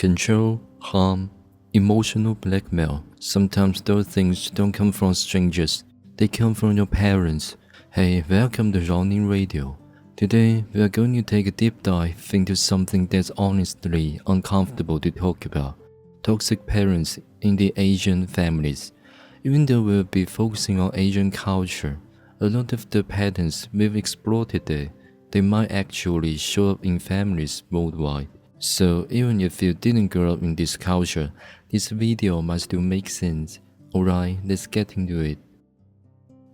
Control, harm, emotional blackmail. Sometimes those things don't come from strangers, they come from your parents. Hey, welcome to Running Radio. Today, we are going to take a deep dive into something that's honestly uncomfortable to talk about. Toxic parents in the Asian families. Even though we'll be focusing on Asian culture, a lot of the patterns we've explored today, they might actually show up in families worldwide. So even if you didn't grow up in this culture, this video might still make sense. Alright, let's get into it.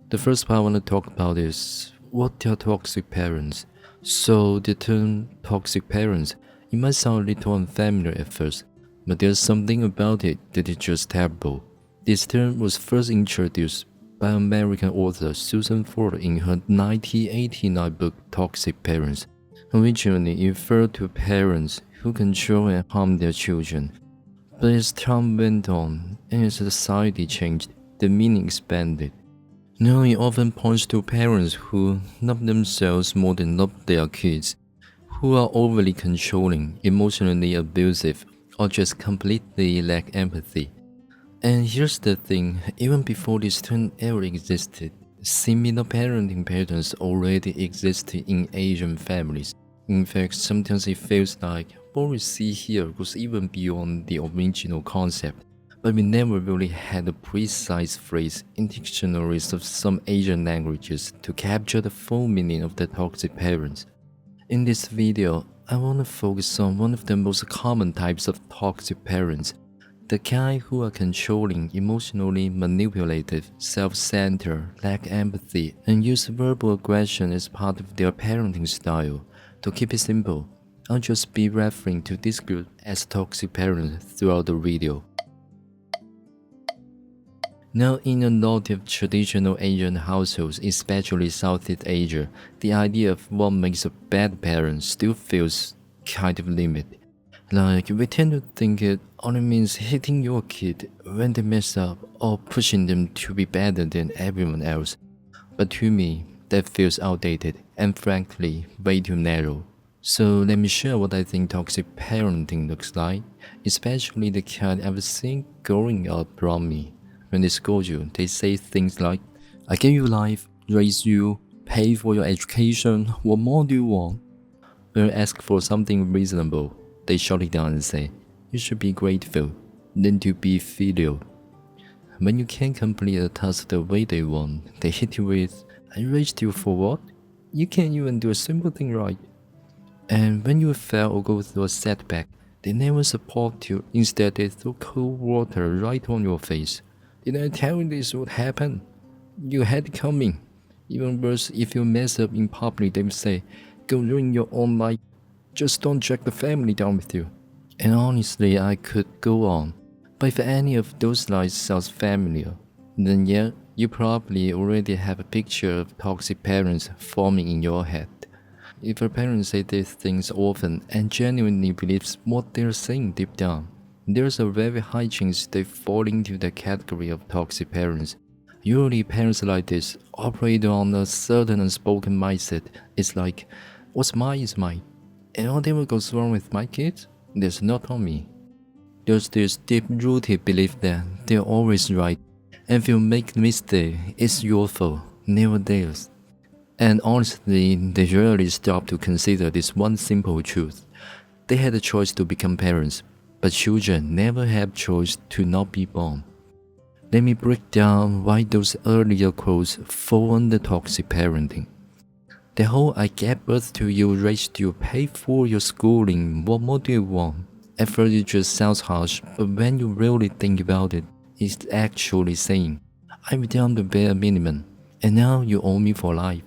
The first part I want to talk about is what are toxic parents? So the term toxic parents, it might sound a little unfamiliar at first, but there's something about it that is just terrible. This term was first introduced by American author Susan Ford in her 1989 book Toxic Parents. Originally, it referred to parents who control and harm their children. But as time went on and as society changed, the meaning expanded. Now it often points to parents who love themselves more than love their kids, who are overly controlling, emotionally abusive, or just completely lack empathy. And here's the thing, even before this term ever existed, similar parenting patterns already existed in Asian families. In fact, sometimes it feels like what we see here goes even beyond the original concept, but we never really had a precise phrase in dictionaries of some Asian languages to capture the full meaning of the toxic parents. In this video, I want to focus on one of the most common types of toxic parents, the kind who are controlling, emotionally manipulative, self-centered, lack empathy, and use verbal aggression as part of their parenting style. To keep it simple, I'll just be referring to this group as toxic parents throughout the video. Now, in a lot of traditional Asian households, especially Southeast Asia, the idea of what makes a bad parent still feels kind of limited. Like, we tend to think it only means hitting your kid when they mess up or pushing them to be better than everyone else. But to me, that feels outdated and frankly way too narrow. So let me share what I think toxic parenting looks like, especially the kind I've seen growing up around me. When they scold you, they say things like, I gave you life, raised you, paid for your education, what more do you want? When you ask for something reasonable, they shut it down and say, you should be grateful, then to be filial. When you can't complete a task the way they want, they hit you with, I raised you for what? You can't even do a simple thing right. And when you fail or go through a setback, they never support you. Instead, they throw cold water right on your face. Didn't I tell you this would happen? You had it coming. Even worse, if you mess up in public, they will say, go ruin your own life. Just don't drag the family down with you. And honestly, I could go on. But if any of those lines sounds familiar, then yeah, you probably already have a picture of toxic parents forming in your head. If a parent says these things often and genuinely believes what they're saying deep down, there's a very high chance they fall into the category of toxic parents. Usually parents like this operate on a certain unspoken mindset. It's like, what's mine is mine, and whatever goes wrong with my kids, that's not on me. There's this deep-rooted belief that they're always right, and if you make a mistake, it's your fault, never theirs. And honestly, they rarely stop to consider this one simple truth. They had a choice to become parents, but children never have choice to not be born. Let me break down why those earlier quotes fall under toxic parenting. The whole I gave birth to you, raised you, paid for your schooling, what more do you want? At first it just sounds harsh, but when you really think about it, it's actually saying, I've done the bare minimum, and now you owe me for life.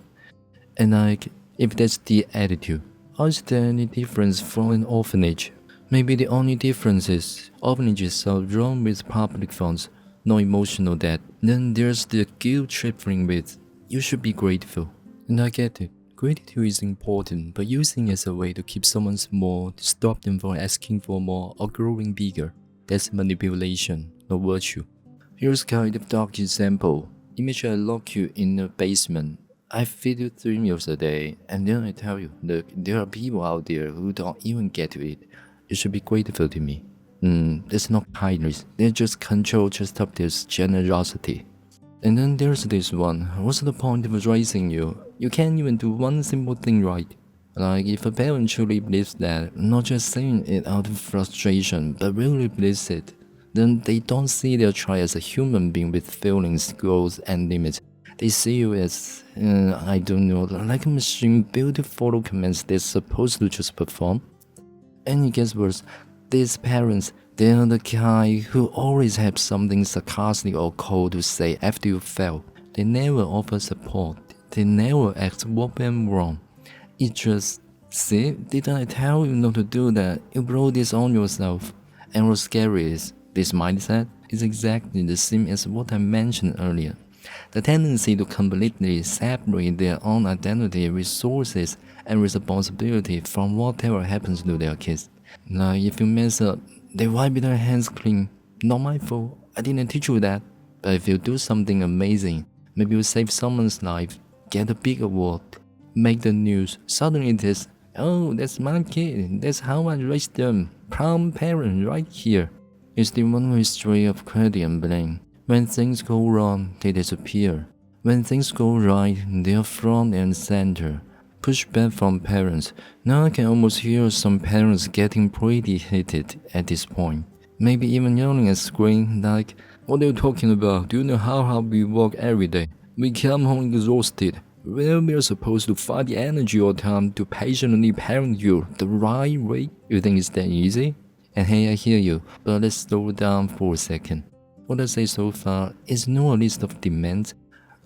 And like, if that's the attitude, how is there any difference from an orphanage? Maybe the only difference is orphanages are run with public funds, no emotional debt. Then there's the guilt tripping with, you should be grateful. And I get it. Gratitude is important, but using it as a way to keep someone small, to stop them from asking for more or growing bigger, that's manipulation, not virtue. Here's kind of dark example. Imagine I lock you in a basement. I feed you 3 meals a day, and then I tell you, look, there are people out there who don't even get to eat. You should be grateful to me. It's not kindness, they just control just up this generosity. And then there's this one. What's the point of raising you? You can't even do one simple thing right. Like, if a parent truly believes that, not just saying it out of frustration, but really believes it, then they don't see their child as a human being with feelings, goals, and limits. They see you as, I don't know, like a machine built to follow commands they're supposed to just perform. And it gets worse. These parents, they are the kind who always have something sarcastic or cold to say after you fail. They never offer support. They never ask what went wrong. It just, see, didn't I tell you not to do that? You brought this on yourself. And what's scary is, this mindset is exactly the same as what I mentioned earlier. The tendency to completely separate their own identity, resources, and responsibility from whatever happens to their kids. Like, if you mess up, they wipe their hands clean. Not my fault. I didn't teach you that. But if you do something amazing, maybe you save someone's life, get a big award, make the news, suddenly it is, oh, that's my kid. That's how I raised them. Proud parent right here. It's the one-way street of credit and blame. When things go wrong, they disappear. When things go right, they are front and center. Pushback from parents. Now I can almost hear some parents getting pretty heated at this point. Maybe even yelling at screen like, what are you talking about? Do you know how hard we work every day? We come home exhausted. Well, we are supposed to find the energy or time to patiently parent you the right way. You think it's that easy? And hey, I hear you, but let's slow down for a second. What I say so far is not a list of demands.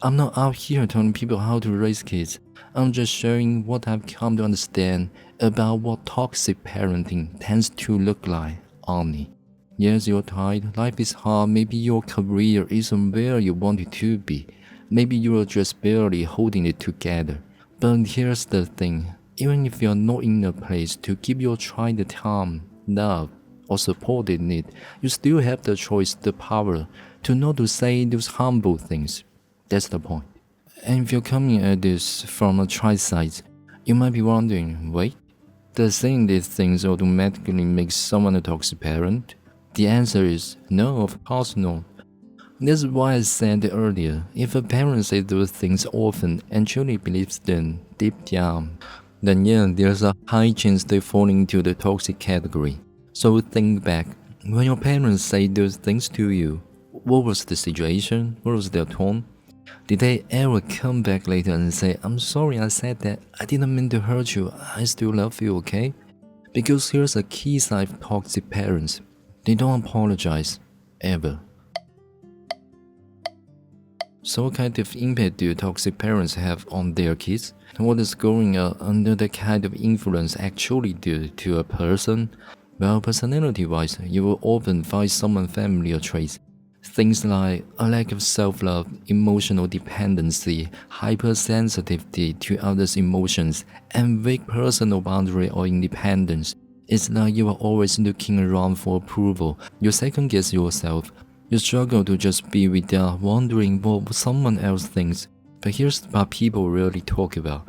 I'm not out here telling people how to raise kids. I'm just sharing what I've come to understand about what toxic parenting tends to look like, only. Yes, you're tired, life is hard, maybe your career isn't where you want it to be. Maybe you're just barely holding it together. But here's the thing, even if you're not in a place to give your child the time, love, or support they need, you still have the choice, the power, to not to say those harmful things. That's the point. And if you're coming at this from a child side, you might be wondering, wait, does saying these things automatically make someone a toxic parent? The answer is no, of course not. That's why I said earlier, if a parent says those things often and truly believes them deep down, then yeah, there's a high chance they fall into the toxic category. So think back, when your parents say those things to you, what was the situation? What was their tone? Did they ever come back later and say, I'm sorry I said that, I didn't mean to hurt you, I still love you, okay? Because here's a key side of toxic parents. They don't apologize, ever. So what kind of impact do toxic parents have on their kids? What is going on under the kind of influence actually do to a person? Well, personality-wise, you will often find some familiar traits. Things like a lack of self-love, emotional dependency, hypersensitivity to others' emotions, and weak personal boundary or independence. It's like you are always looking around for approval. You second-guess yourself. You struggle to just be without wondering what someone else thinks. But here's what people rarely talk about: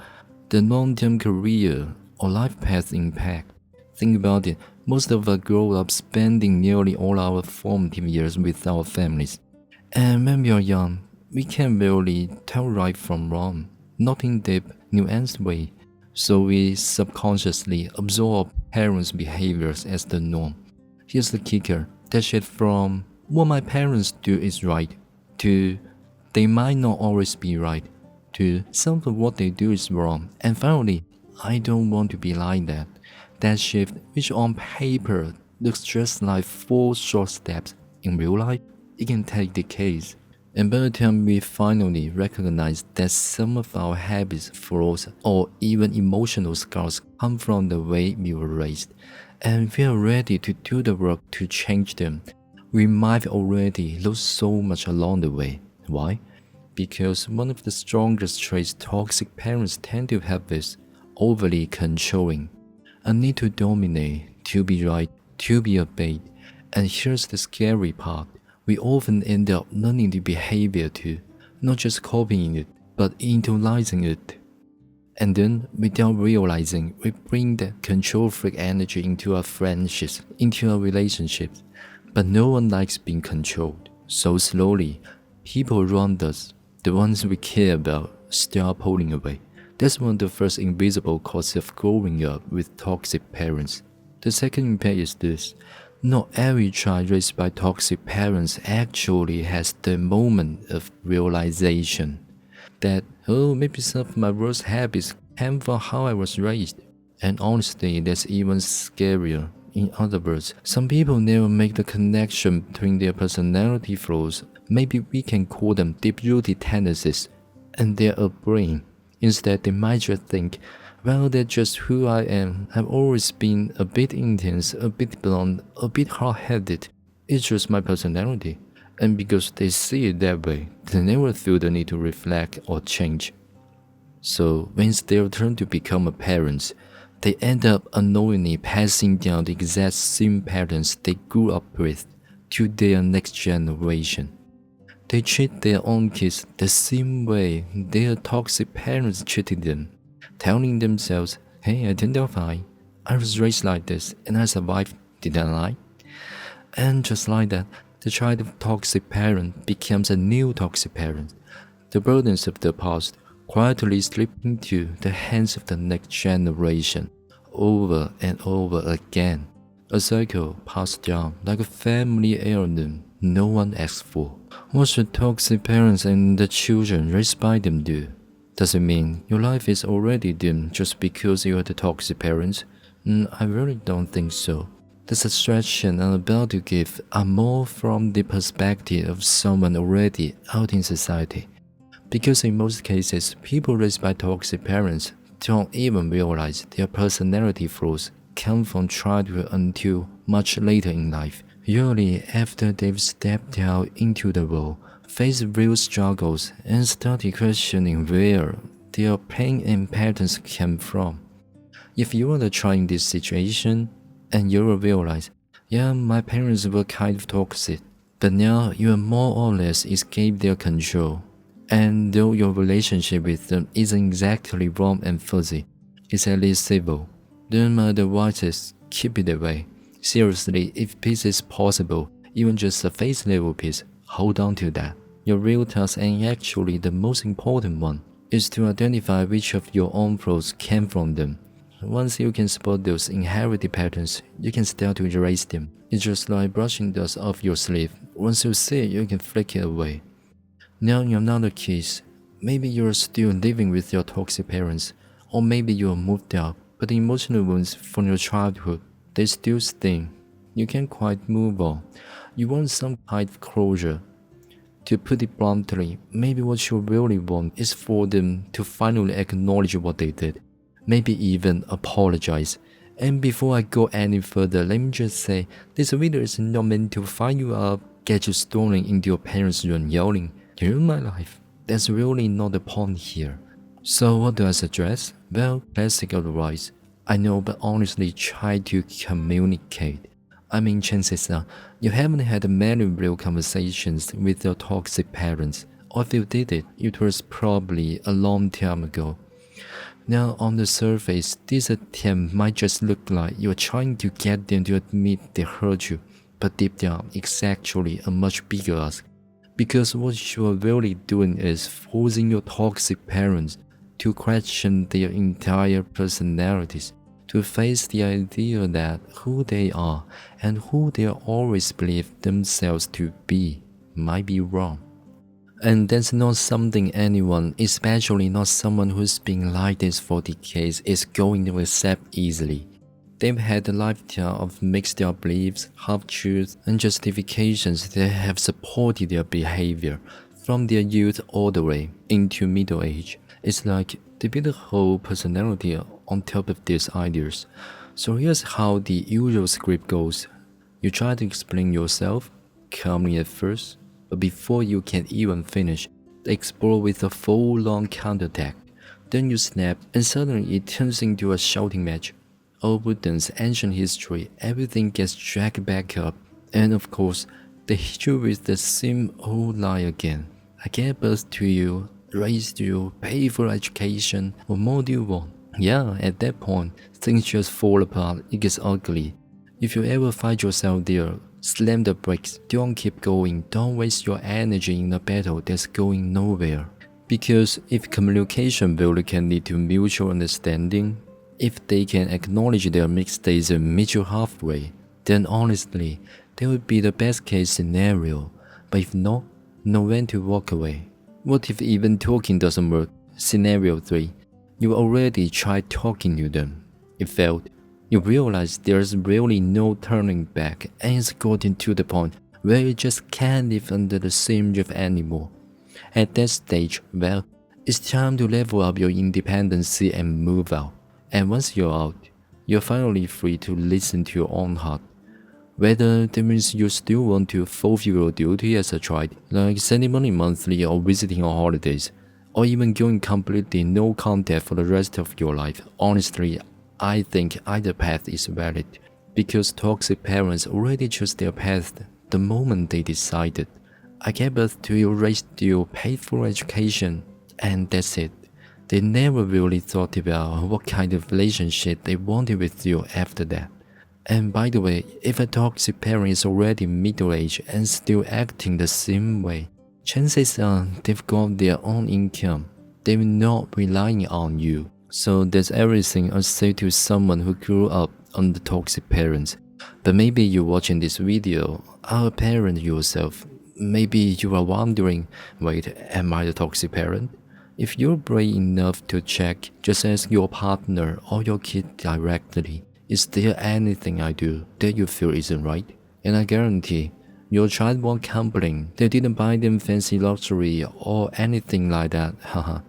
the long-term career or life path impact. Think about it. Most of us grow up spending nearly all our formative years with our families. And when we are young, we can't really tell right from wrong, not in deep, nuanced way. So we subconsciously absorb parents' behaviors as the norm. Here's the kicker: that shit from what my parents do is right, to they might not always be right, to some of what they do is wrong, and finally, I don't want to be like that. That shift, which on paper looks just like 4 short steps, in real life, it can take decades. And by the time we finally recognize that some of our habits, flaws, or even emotional scars come from the way we were raised, and we are ready to do the work to change them, we might already lose so much along the way. Why? Because one of the strongest traits toxic parents tend to have is overly controlling. A need to dominate, to be right, to be obeyed. And here's the scary part: we often end up learning the behavior too, not just copying it, but internalizing it. And then, without realizing, we bring the control freak energy into our friendships, into our relationships. But no one likes being controlled. So slowly, people around us, the ones we care about, start pulling away. That's one of the first invisible causes of growing up with toxic parents. The second impact is this. Not every child raised by toxic parents actually has the moment of realization that, oh, maybe some of my worst habits came from how I was raised. And honestly, that's even scarier. In other words, some people never make the connection between their personality flaws, maybe we can call them deep-rooted tendencies, and their upbringing. Instead, they might just think, well, that's just who I am. I've always been a bit intense, a bit blunt, a bit hard-headed. It's just my personality. And because they see it that way, they never feel the need to reflect or change. So when it's their turn to become a parent, they end up unknowingly passing down the exact same patterns they grew up with to their next generation. They treat their own kids the same way their toxic parents treated them, telling themselves, hey, I turned out fine. I was raised like this and I survived, didn't I? And just like that, the child of toxic parent becomes a new toxic parent. The burdens of the past quietly slip into the hands of the next generation, over and over again. A cycle passed down like a family heirloom no one asks for. What should toxic parents and the children raised by them do? Does it mean your life is already doomed just because you are the toxic parents? I really don't think so. The suggestion I'm about to give are more from the perspective of someone already out in society. Because in most cases, people raised by toxic parents don't even realize their personality flaws come from childhood until much later in life. Usually after they've stepped out into the world, faced real struggles, and started questioning where their pain and patterns came from. If you are the child in this situation, and you will realize, yeah, my parents were kind of toxic, but now you have more or less escaped their control. And though your relationship with them isn't exactly warm and fuzzy, it's at least civil, then my advice is keep it that way. Seriously, if peace is possible, even just a face level peace, hold on to that. Your real task, and actually the most important one, is to identify which of your own flaws came from them. Once you can spot those inherited patterns, you can start to erase them. It's just like brushing dust off your sleeve. Once you see it, you can flick it away. Now in another case, maybe you're still living with your toxic parents, or maybe you're moved out, but the emotional wounds from your childhood, they still sting. You can't quite move on. You want some kind of closure. To put it bluntly, maybe what you really want is for them to finally acknowledge what they did. Maybe even apologize. And before I go any further, let me just say, this video is not meant to find you up, get you storming into your parents' room yelling, "You're my life." That's really not the point here. So what do I suggest? Well, classic advice. I know, but honestly try to communicate. I mean, chances are, you haven't had many real conversations with your toxic parents, or if you did it, it was probably a long time ago. Now, on the surface, this attempt might just look like you're trying to get them to admit they hurt you, but deep down, it's actually a much bigger ask. Because what you're really doing is forcing your toxic parents to question their entire personalities, to face the idea that who they are and who they always believe themselves to be might be wrong. And that's not something anyone, especially not someone who's been like this for decades, is going to accept easily. They've had a lifetime of mixed up beliefs, half-truths, and justifications that have supported their behavior from their youth all the way into middle age. It's like they build a whole personality on top of these ideas. So here's how the usual script goes. You try to explain yourself, calmly at first, but before you can even finish, they explode with a full-on counterattack. Then you snap, and suddenly it turns into a shouting match. Over Buddha's ancient history, everything gets dragged back up, and of course, they hit you with the same old lie again. I gave birth to you, raised you, pay for education. What more do you want? Yeah, at that point, things just fall apart. It gets ugly. If you ever find yourself there, slam the brakes. Don't keep going. Don't waste your energy in a battle that's going nowhere. Because if communication really can lead to mutual understanding, if they can acknowledge their mistakes and meet you halfway, then honestly, that would be the best case scenario. But if not, know when to walk away. What if even talking doesn't work? Scenario 3. You already tried talking to them. It failed. You realize there's really no turning back, and it's gotten to the point where you just can't live under the same roof anymore. At that stage, well, it's time to level up your independency and move out. And once you're out, you're finally free to listen to your own heart. Whether that means you still want to fulfill your duty as a child, like sending money monthly or visiting on holidays, or even going completely no contact for the rest of your life. Honestly, I think either path is valid, because toxic parents already chose their path the moment they decided. I gave birth to you, raised you, paid for education, and that's it. They never really thought about what kind of relationship they wanted with you after that. And by the way, if a toxic parent is already middle-aged and still acting the same way, chances are they've got their own income. They're not relying on you. So that's everything I say to someone who grew up under toxic parents. But maybe you're watching this video, are a parent yourself. Maybe you are wondering, wait, am I the toxic parent? If you're brave enough to check, just ask your partner or your kid directly. Is there anything I do that you feel isn't right? And I guarantee, your child won't complain they didn't buy them fancy luxury or anything like that, haha.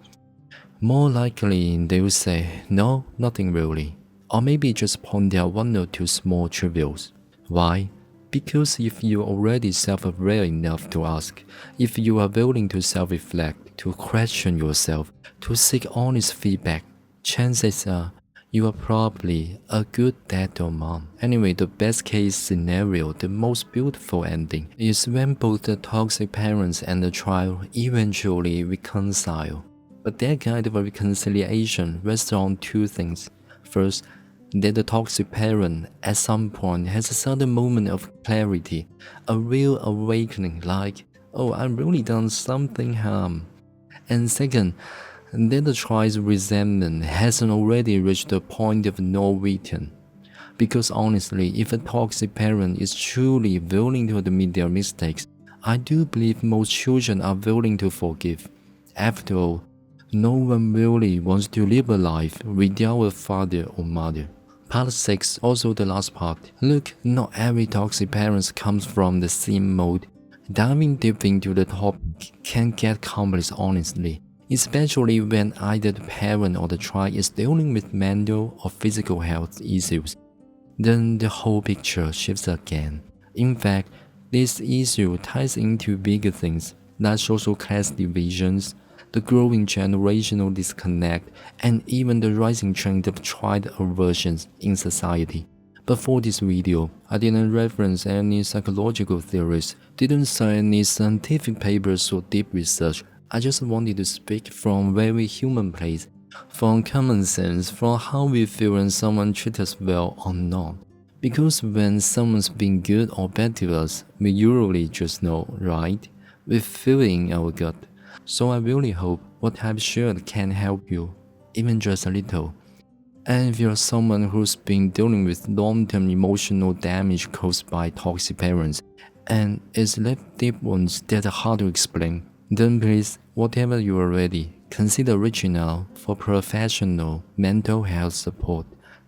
More likely, they will say, no, nothing really. Or maybe just point out one or two small trivials. Why? Because if you're already self-aware enough to ask, if you are willing to self-reflect, to question yourself, to seek honest feedback, chances are you are probably a good dad or mom. Anyway, the best case scenario, the most beautiful ending, is when both the toxic parents and the child eventually reconcile. But that kind of a reconciliation rests on two things. First, that the toxic parent at some point has a sudden moment of clarity, a real awakening like, oh, I've really done something harm. And second, that the child's resentment hasn't already reached the point of no return. Because honestly, if a toxic parent is truly willing to admit their mistakes, I do believe most children are willing to forgive. After all, no one really wants to live a life without a father or mother. Part 6, also the last part. Look, not every toxic parent comes from the same mold. Diving deep into the topic can get complex honestly, especially when either the parent or the child is dealing with mental or physical health issues. Then the whole picture shifts again. In fact, this issue ties into bigger things like social class divisions, the growing generational disconnect, and even the rising trend of child aversions in society. But for this video, I didn't reference any psychological theories, didn't cite any scientific papers or deep research. I just wanted to speak from very human place, from common sense, from how we feel when someone treats us well or not. Because when someone's being good or bad to us, we usually just know, right? We feel it in our gut. So I really hope what I've shared can help you, even just a little. And if you're someone who's been dealing with long-term emotional damage caused by toxic parents, and it's left deep wounds that are hard to explain, then please, whatever you are ready, consider reaching out for professional mental health support.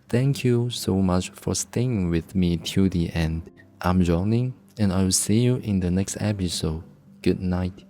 Thank you so much for staying with me till the end. I'm Johnny, and I will see you in the next episode. Good night.